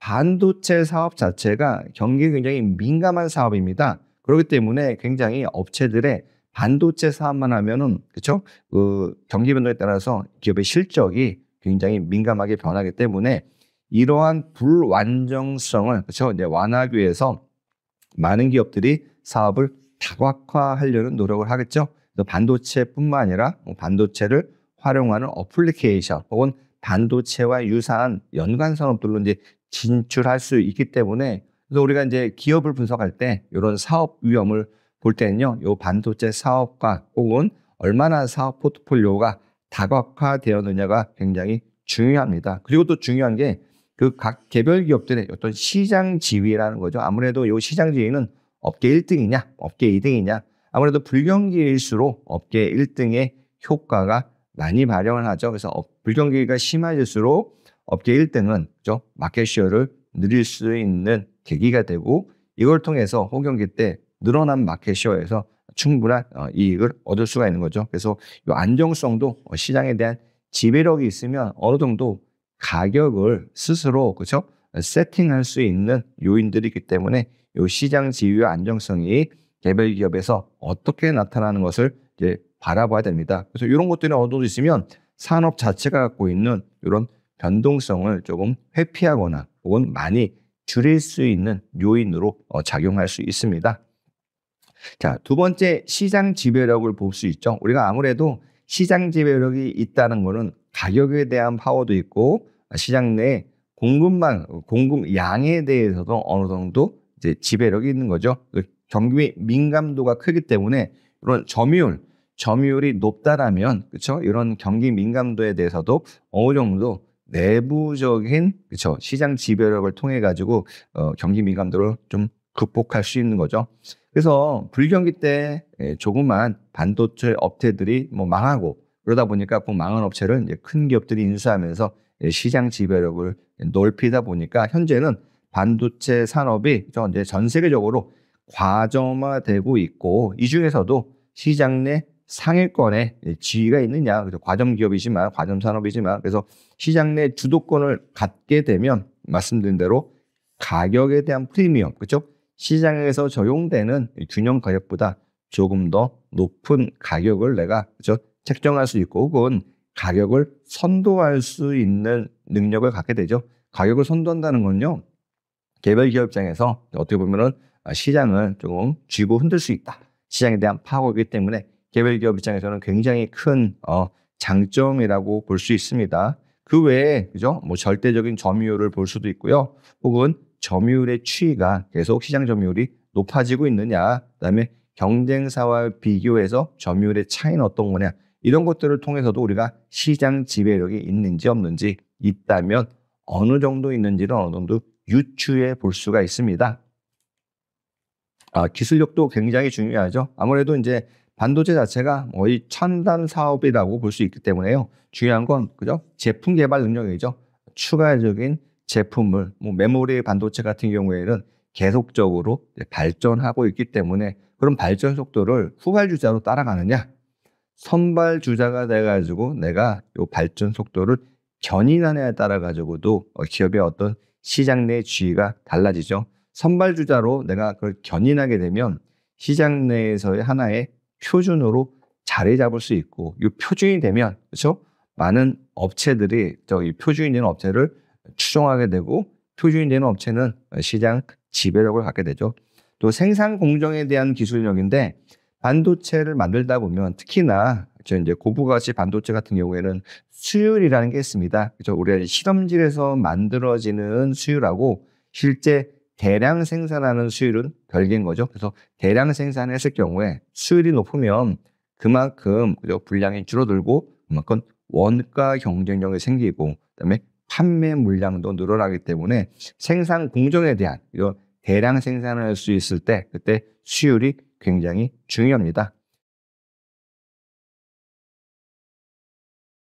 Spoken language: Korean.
반도체 사업 자체가 경기에 굉장히 민감한 사업입니다. 그렇기 때문에 굉장히 업체들의 반도체 사업만 하면은 그쵸? 그 경기 변동에 따라서 기업의 실적이 굉장히 민감하게 변하기 때문에 이러한 불완전성을 그쵸? 이제 완화하기 위해서 많은 기업들이 사업을 다각화하려는 노력을 하겠죠. 그래서 반도체뿐만 아니라 반도체를 활용하는 어플리케이션 혹은 반도체와 유사한 연관 산업들로 이제 진출할 수 있기 때문에 그래서 우리가 이제 기업을 분석할 때 이런 사업 위험을 볼 때는요, 요 반도체 사업과 혹은 얼마나 사업 포트폴리오가 다각화되었느냐가 굉장히 중요합니다. 그리고 또 중요한 게 그 각 개별 기업들의 어떤 시장 지위라는 거죠. 아무래도 요 시장 지위는 업계 1등이냐, 업계 2등이냐. 아무래도 불경기일수록 업계 1등의 효과가 많이 발현을 하죠. 그래서 불경기가 심해질수록 업계 1등은 그죠? 마켓쉐어를 늘릴 수 있는 계기가 되고 이걸 통해서 호경기 때 늘어난 마켓쉐어에서 충분한 이익을 얻을 수가 있는 거죠. 그래서 이 안정성도 시장에 대한 지배력이 있으면 어느 정도 가격을 스스로 그렇죠? 세팅할 수 있는 요인들이 있기 때문에 이 시장 지위와 안정성이 개별 기업에서 어떻게 나타나는 것을 이제 바라봐야 됩니다. 그래서 이런 것들이 어느 정도 있으면 산업 자체가 갖고 있는 이런 변동성을 조금 회피하거나 혹은 많이 줄일 수 있는 요인으로 작용할 수 있습니다. 자, 두 번째 시장 지배력을 볼 수 있죠. 우리가 아무래도 시장 지배력이 있다는 것은 가격에 대한 파워도 있고 시장 내 공급 양에 대해서도 어느 정도 이제 지배력이 있는 거죠. 경기 민감도가 크기 때문에 이런 점유율이 높다라면 그렇죠? 이런 경기 민감도에 대해서도 어느 정도 내부적인 그렇죠? 시장 지배력을 통해 가지고 경기 민감도를 좀 극복할 수 있는 거죠. 그래서 불경기 때 조그만 반도체 업체들이 뭐 망하고 그러다 보니까 그 망한 업체를 이제 큰 기업들이 인수하면서 시장 지배력을 넓히다 보니까 현재는 반도체 산업이 이제 전 세계적으로 과점화되고 있고 이 중에서도 시장 내 상위권에 지위가 있느냐, 그래서 과점 기업이지만 과점 산업이지만 그래서 시장 내 주도권을 갖게 되면 말씀드린 대로 가격에 대한 프리미엄, 그렇죠? 시장에서 적용되는 균형 가격보다 조금 더 높은 가격을 내가 그렇죠? 책정할 수 있고 혹은 가격을 선도할 수 있는 능력을 갖게 되죠. 가격을 선도한다는 건요. 개별 기업 입장에서 어떻게 보면은 시장을 조금 쥐고 흔들 수 있다. 시장에 대한 파워이기 때문에 개별 기업 입장에서는 굉장히 큰 장점이라고 볼 수 있습니다. 그 외에 그죠? 뭐 절대적인 점유율을 볼 수도 있고요. 혹은 점유율의 추이가 계속 시장 점유율이 높아지고 있느냐, 그다음에 경쟁사와 비교해서 점유율의 차이는 어떤 거냐 이런 것들을 통해서도 우리가 시장 지배력이 있는지 없는지 있다면 어느 정도 있는지를 어느 정도 유추해 볼 수가 있습니다. 기술력도 굉장히 중요하죠. 아무래도 이제 반도체 자체가 거의 첨단 사업이라고 볼 수 있기 때문에요. 중요한 건 그죠? 제품 개발 능력이죠. 추가적인 제품을 메모리 반도체 같은 경우에는 계속적으로 발전하고 있기 때문에 그런 발전 속도를 후발주자로 따라가느냐, 선발주자가 돼가지고 내가 이 발전 속도를 견인하느냐에 따라 가지고도 기업의 어떤 시장 내 지위가 달라지죠. 선발주자로 내가 그걸 견인하게 되면 시장 내에서의 하나의 표준으로 자리 잡을 수 있고 이 표준이 되면 그렇죠? 많은 업체들이 이 표준이 되는 업체를 추종하게 되고 표준이 되는 업체는 시장 지배력을 갖게 되죠. 또 생산 공정에 대한 기술력인데 반도체를 만들다 보면 특히나 이제 고부가치 반도체 같은 경우에는 수율이라는 게 있습니다. 그렇죠? 우리가 실험실에서 만들어지는 수율하고 실제 대량 생산하는 수율은 별개인 거죠. 그래서 대량 생산했을 경우에 수율이 높으면 그만큼 그죠? 분량이 줄어들고 그만큼 원가 경쟁력이 생기고 그다음에 판매 물량도 늘어나기 때문에 생산 공정에 대한 이런 대량 생산을 할 수 있을 때 그때 수율이 굉장히 중요합니다.